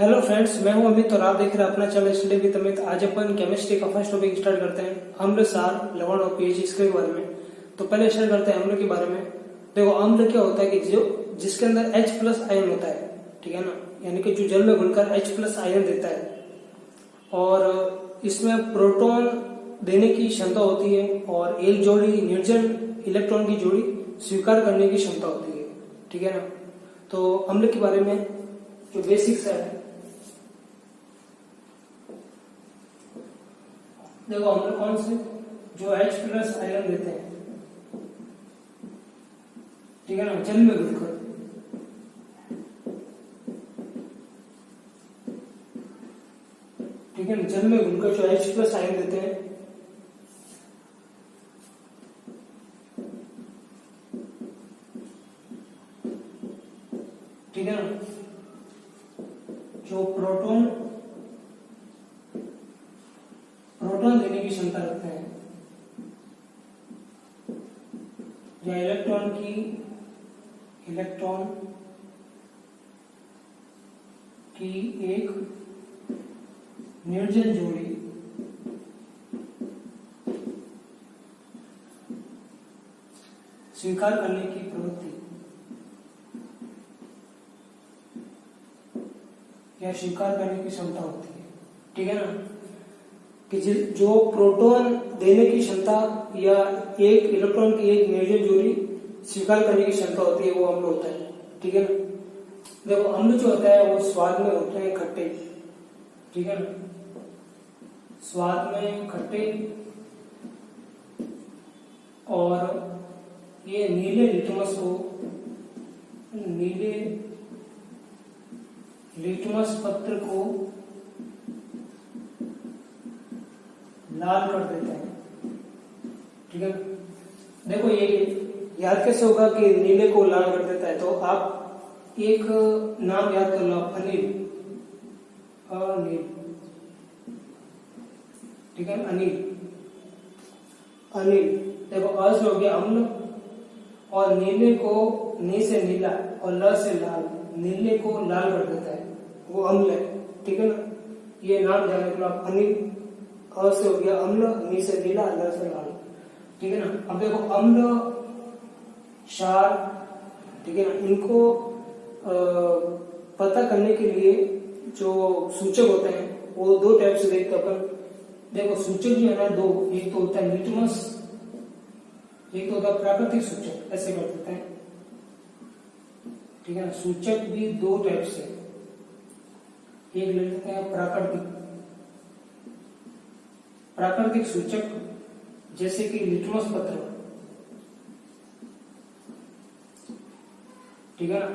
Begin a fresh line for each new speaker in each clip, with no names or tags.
Hello friends, मैं हूं अमित और आप देख रहे हैं अपना चैनल स्टडी विद अमित। आज अपन केमिस्ट्री का फर्स्ट टॉपिक स्टार्ट करते हैं, अम्ल, सार, लवण और पीएच इसके बारे में। तो पहले स्टार्ट करते हैं अम्ल के बारे में। देखो, अम्ल क्या होता है कि जो जिसके अंदर H प्लस आयन होता है, ठीक है ना, यानी कि जो जल में घुलकर H प्लस आयन देता है और इसमें प्रोटॉन देने की क्षमता होती है और एक जोड़ी निर्जन इलेक्ट्रॉन की जोड़ी स्वीकार करने की क्षमता होती है, ठीक है ना। तो अम्ल के बारे में जो बेसिक्स है, देखो अम्ल कौन से जो H प्लस आयन देते हैं, ठीक है ना, जल में घुलकर। ठीक है ना, जल में घुलकर जो H प्लस आयन देते हैं, ठीक है ना, जो प्रोटॉन देने की क्षमता रखते हैं या इलेक्ट्रॉन की एक निर्जन जोड़ी स्वीकार करने की प्रवृत्ति या स्वीकार करने की क्षमता होती है, ठीक है ना। कि जो प्रोटॉन देने की क्षमता या एक इलेक्ट्रॉन की एक निर्जन जोड़ी स्वीकार करने की क्षमता होती है, वो अम्ल होता है, ठीक है ना। देखो, अम्ल जो होता है वो स्वाद में होते हैं खट्टे, ठीक है ना, स्वाद में खट्टे, और ये नीले लिटमस पत्र को लाल कर देते हैं, ठीक है। देखो, ये याद कैसे होगा कि नीले को लाल कर देता है, तो आप एक नाम याद कर लो, अनिल, ठीक है, अनिल। देखो, अ से हो गया अम्ल और नीले को नी से नीला और ल से लाल, नीले को लाल कर देता है, वो अम्ल है, ठीक है ना। ये नाम ध्यान रखना, अनिल, अ से हो गया अम्ल, नी से नीला, ल से लाल, ठीक है ना। अब देखो, अम्ल, क्षार, ठीक है ना, इनको पता करने के लिए जो सूचक होते हैं वो दो टाइप से देखते हैं अपन। देखो, सूचक जो है ना दो, एक तो होता है लिटमस, एक तो होता है प्राकृतिक सूचक, ऐसे कर देते हैं, ठीक है ना। सूचक भी दो टाइप से, एक ले लेते हैं प्राकृतिक सूचक, जैसे कि लिटमस पत्र, ठीक है ना।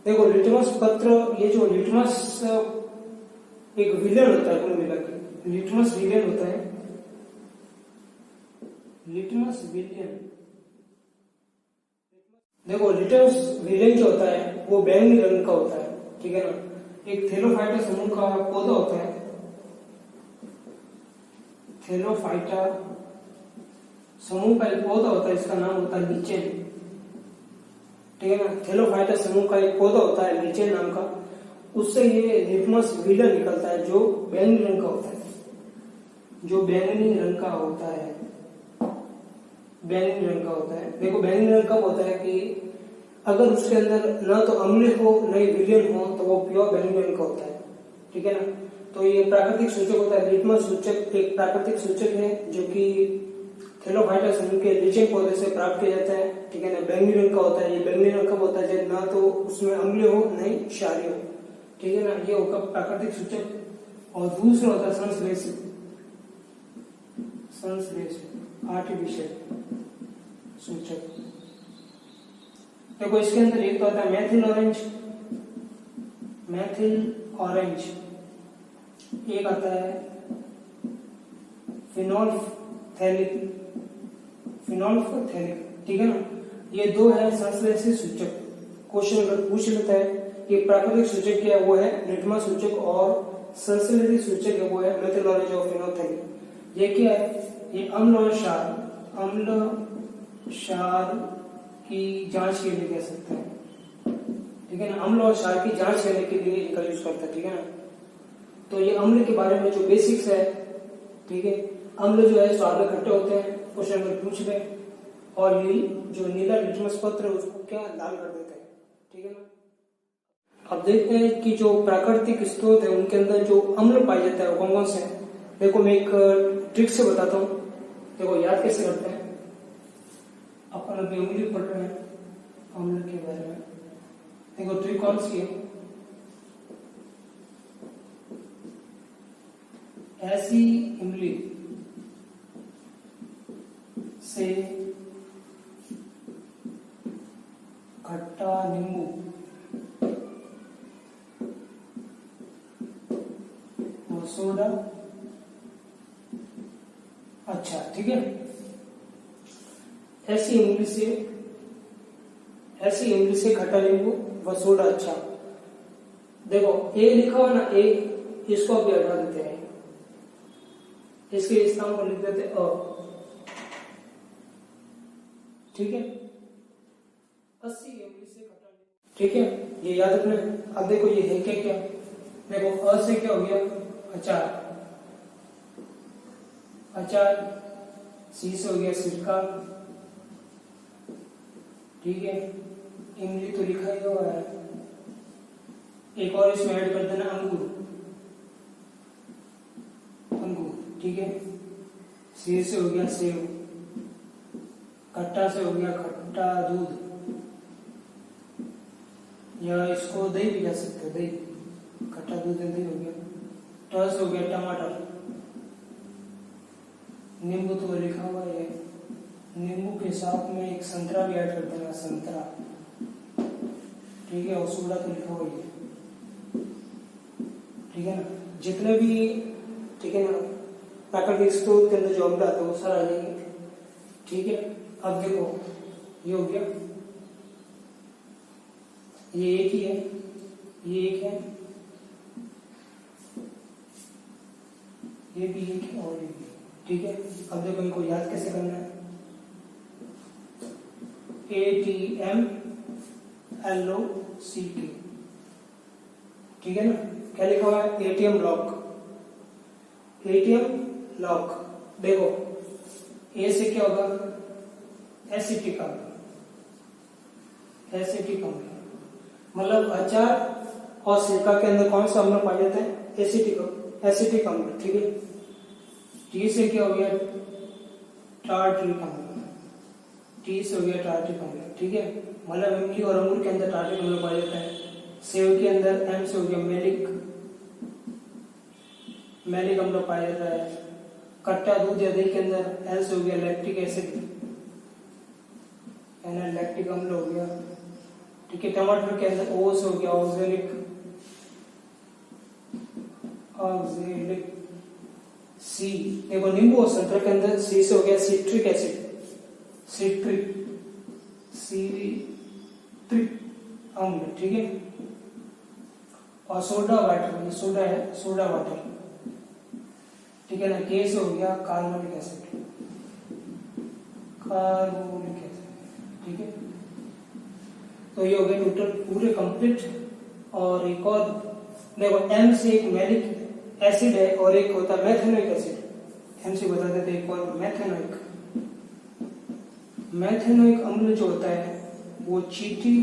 देखो, लिटमस पत्र, ये जो लिटमस एक विलेन होता है, कुल मिला के लिटमस विलेन होता है, लिटमस विलेन। देखो, लिटमस विलेन जो होता है वो बैंगनी रंग का होता है, ठीक है ना। एक थैलोफाइटा समूह का पौधा होता है, थैलोफाइटा समूह का एक पौधा होता है, इसका नाम होता है लीचेन, ठीक है ना। थैलोफाइटा समूह का एक पौधा होता है लीचेन नाम का, उससे ये लिटमस विलेन निकलता है जो बैंगनी रंग का होता है, जो बैंगनी रंग का होता है, बैंगनी रंग का होता है। देखो, बैंगनी रंग कब होता है कि अगर उसके अंदर ना तो अम्ल हो ना ही विलेन हो, तो वो प्योर बैंगनी रंग का होता है, ठीक है ना। तो ये प्राकृतिक सूचक होता है, लिटमस सूचक एक प्राकृतिक सूचक है जो कि थैलोफाइटा समूह के लीचेन पौधे से प्राप्त किया जाता है, ठीक है ना। बैंगनी रंग का होता है, ये बैंगनी रंग कब होता है जब ना तो उसमें अम्ल हो ना ही क्षारीय हो, ठीक है ना। ये होगा प्राकृतिक सूचक। और दूसरा होता है संश्लेषित आर्टिफिशियल सूचक। देखो, इसके अंदर एक तो आता है मैथिल ऑरेंज, एक आता है फिनोल्फथैलिक, ठीक है ना। ये दो है संश्लेषित सूचक। क्वेश्चन अगर पूछ लेता है कि प्राकृतिक सूचक क्या है, वो है लिटमस सूचक, और संश्लेषित सूचक है वो है मैथिल ऑरेंज और फिनोल्फथैलिक। ये क्या है, ये अम्ल और क्षार की जांच के लिए कह सकते हैं, ठीक है ना। अम्ल और क्षार की जांच करने के लिए इनका यूज करता है, ठीक है ना। तो ये अम्ल के बारे में जो बेसिक्स है, ठीक है। अम्ल जो है स्वाद में खट्टे होते हैं, क्वेश्चन नंबर पूछ ले, और ये जो नीला लिटमस पत्र है उसको क्या लाल कर देते हैं, ठीक है ना। अब देखते हैं कि जो प्राकृतिक स्रोत है उनके अंदर जो अम्ल पाए जाता है वो कौन कौन से हैं। देखो मैं एक ट्रिक से बताता हूँ, देखो याद कैसे करते हैं। अपन अभी अम्ल पढ़ रहे हैं, अम्ल के बारे में। देखो ट्रिक कौन सी है, ऐसी इमली से खट्टा नींबू और सोडा अच्छा, ठीक है। ऐसी इमली से खट्टा नींबू व सोडा अच्छा। देखो ए लिखा हुआ ना, ए, इसको अभी हटा देते हैं, इसके स्थान पर लिख देते अ, ठीक है। 80 इमली से खट्टा नींबू, ठीक है, ये याद रखना है। अब देखो ये है क्या, देखो अ से क्या हो गया अचार, सी से हो गया सिरका, ठीक है। इमली तो लिखा ही हुआ है, एक और इसमें ऐड कर देना अंगूर, ठीक है। सी से हो गया सेव, खट्टा से हो गया खट्टा दूध, या इसको दही भी जा सकते हैं, दही, खट्टा दूध दही हो गया। ट से हो गया टमाटर, नींबू तो लिखा हुआ है, नींबू के साथ में एक संतरा भी ऐड कर देना, संतरा, ठीक है। और सोडा तो लिखा हुआ है, ठीक है ना। जितने भी, ठीक है ना, प्राकृतिक स्रोत के अंदर जो अम्ल आता है वो सारा आ जाएंगे, ठीक है। अब देखो ये हो गया, ये एक ही है, ये एक है, ये भी एक है और ये भी, ठीक है। अब देखो इनको याद कैसे करना है, ATMLOCK, ठीक है ना। क्या लिखा हुआ है, एटीएम लॉक। देखो ए से क्या होगा एसिटिक अम्ल, मतलब अचार और सिरका के अंदर कौन सा अम्ल पाया जाता है, एसिटिक अम्ल, ठीक है। टी से क्या हो गया टार्ट्रिक अम्ल, टी से हो गया टार्ट्रिक अम्ल, ठीक है। मतलब इमली और अंगूर के अंदर टार्ट्रिक अम्ल पाया जाता है। सेव के अंदर एम से हो गया मैलिक अम्ल पाया जाता है। खट्टा दूध या दही के अंदर एल से हो गया लैक्टिक एसिड, लैक्टिक अम्ल हो गया, ठीक है। टमाटर के अंदर ओ से हो गया ऑक्जेलिक सी। देखो नींबू और संतरा के अंदर सी से हो गया सिट्रिक अम्ल, ठीक है। और सोडा वाटर, ये सोडा है, सोडा वाटर, ठीक है ना। के से हो गया कार्बोनिक एसिड, ठीक है। तो ये हो गए टोटल पूरे कंप्लीट। और एक और देखो एम से एक मैलिक एसिड है और एक होता है मैथेनोइक एसिड। एम से बता देते एक और मैथेनोइक अम्ल जो होता है वो चींटी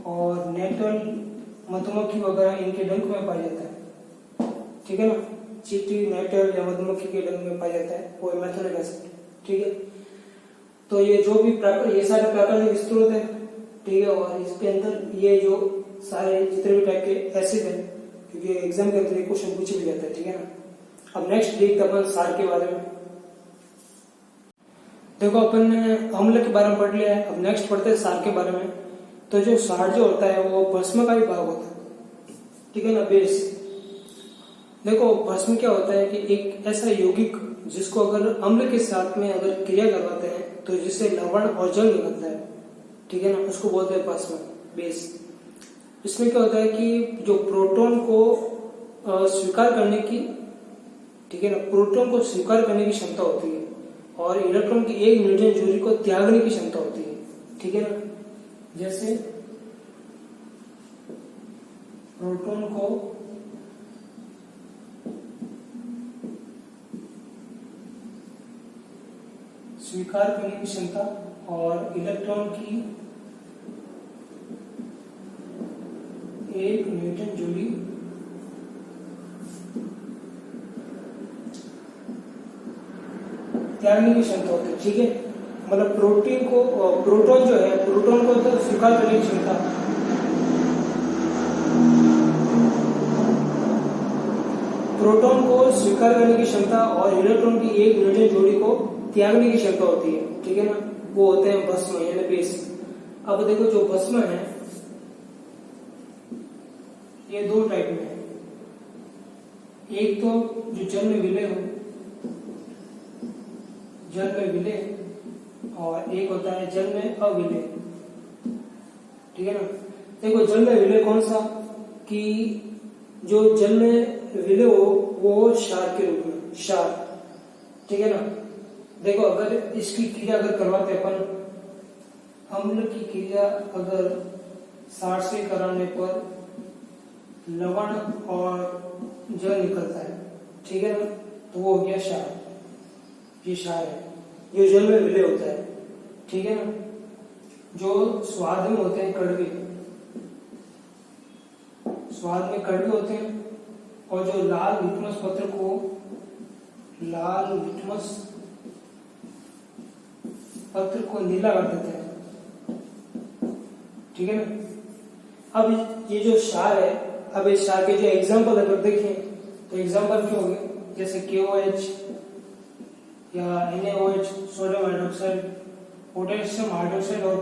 और नेटल, मधुमक्खी वगैरह इनके डंक में पाया जाता है, ठीक है ना। चींटी, नेटल या मधुमक्खी के डंक में पाया जाता है वो मैथेनोइक एसिड, ठीक है। तो ये जो भी ये सारे प्राकृतिक स्रोत है, ठीक है। और इसके अंदर ये जो सारे जितने भी टाइप के एसिड है, क्योंकि एग्जाम के अंदर क्वेश्चन पूछ भी जाता है, ठीक है ना। अब नेक्स्ट देखते अपन सार के बारे में। देखो अपन ने अम्ल के बारे में पढ़ लिया है, अब नेक्स्ट पढ़ते हैं सार के बारे में। तो जो सार जो होता है वो भस्म का ही भाग होता है, ठीक है ना, बेस। देखो भस्म क्या होता है कि एक ऐसा यौगिक जिसको अगर अम्ल के साथ में अगर क्रिया करवाते हैं तो जिससे लवण और जल निकलता है, ठीक है ना, उसको बोलते हैं भस्म, बेस। इसमें क्या होता है कि जो प्रोटॉन को स्वीकार करने की, ठीक है ना, प्रोटॉन को स्वीकार करने की क्षमता होती है और इलेक्ट्रॉन की एक न्यूटन दूरी को त्यागने की क्षमता होती है, ठीक है ना। जैसे प्रोटॉन को स्वीकार करने की क्षमता और इलेक्ट्रॉन की एक न्यूटन जोड़ी त्यागने की क्षमता होती है। ठीक है, मतलब प्रोटॉन जो है, प्रोटॉन को तो स्वीकार करने की क्षमता, प्रोटॉन को स्वीकार करने की क्षमता और इलेक्ट्रॉन की एक न्यूटन जोड़ी को त्यागने की क्षमता होती है। ठीक है ना, वो होते हैं भस्म यानी बेस। अब देखो जो भस्म है ये दो टाइप में है, एक तो जो जल में विलय हो, जल में विलय, और एक होता है जल में अविलय। ठीक है ना, देखो जल में विलय कौन सा, कि जो जल में विलय हो वो क्षार के रूप में, क्षार। ठीक है ना, देखो अगर इसकी क्रिया अगर करवाते अपन, अम्ल की क्रिया अगर क्षार से कराने पर लवण और जल निकलता है। ठीक है ना, तो वो हो गया क्षार, ये क्षार है जो जल में विलय होता है। ठीक है ना, जो स्वाद में होते हैं कड़वे, स्वाद में कड़वे होते हैं, और जो लाल लिटमस पत्र को, लाल लिटमस पत्र को नीला कर देते हैं। ठीक है ना, अब ये जो क्षार है, अब इस क्षार के जो एग्जाम्पल अगर देखें तो एग्जाम्पल क्या हो गए, जैसे KOH या NaOH, sodium hydroxide, potassium hydroxide और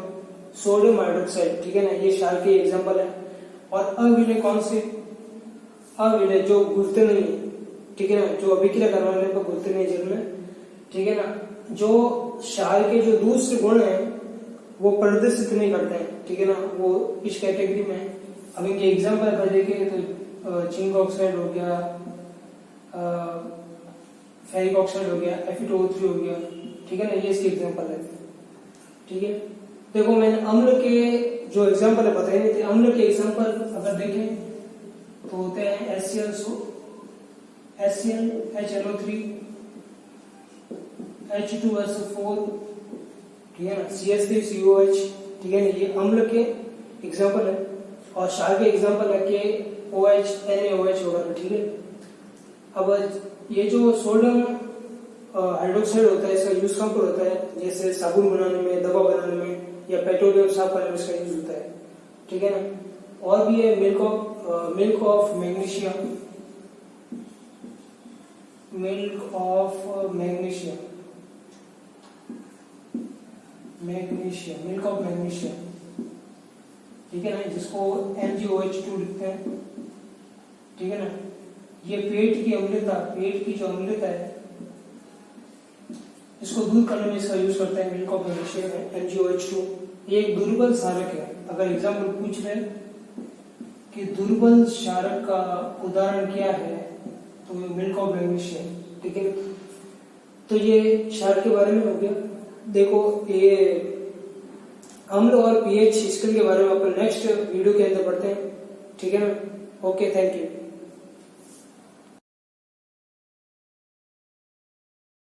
सोडियम हाइड्रोक्साइड। ठीक है ना, ये क्षार के एग्जाम्पल है। और अविलय कौन से, अविलय जो घुलते नहीं है। ठीक है ना, जो अभिक्रिया करवाने पर घुलते नहीं जल में। ठीक है ना, जो क्षार के जो दूसरे गुण है वो प्रदर्शित नहीं करते हैं। ठीक है ना, वो इस कैटेगरी में है। अब इनके एग्जाम्पल अगर देखें तो जिंक ऑक्साइड हो गया, फेरिक ऑक्साइड हो गया, Fe2O3 हो गया। ठीक है ना, ये इसके एग्जाम्पल है। ठीक है, देखो मैंने अम्ल के जो एग्जाम्पल है बताए नहीं थे। अम्ल के एग्जाम्पल अगर देखें तो होते हैं HCl, HNO3, H2SO4, ठीक है ना, CH3COH। ठीक है ना, ये अम्ल के एग्जाम्पल है। और क्षार के एग्जाम्पल है KOH, NaOH वगैरह। ठीक है, अब ये जो सोडियम हाइड्रोक्साइड होता है, इसका यूज कहाँ पर होता है, जैसे साबुन बनाने में, दवा बनाने में, या पेट्रोलियम साफ करने में इसका यूज होता है। ठीक है ना, और भी है milk of magnesia, milk of magnesia, milk of magnesia. ठीक है ना, जिसको MgOH2 लिखते हैं। ठीक है ना, ये पेट की अम्लता, पेट की जो अम्लता है इसको दूर करने में इसका यूज करते हैं, मिल्क ऑफ मैग्नीशिया में MgOH2। ये एक दुर्बल क्षारक है। अगर एग्जाम्पल पूछ रहे कि दुर्बल क्षारक का उदाहरण क्या है, तो मिल्क ऑफ मैग्नीशिया। ठीक है, तो ये क्षार के बारे में हो गया। देखो ये अम्ल और pH स्केल के बारे में अपन नेक्स्ट वीडियो के अंदर पढ़ते हैं। ठीक है ना, ओके, थैंक यू।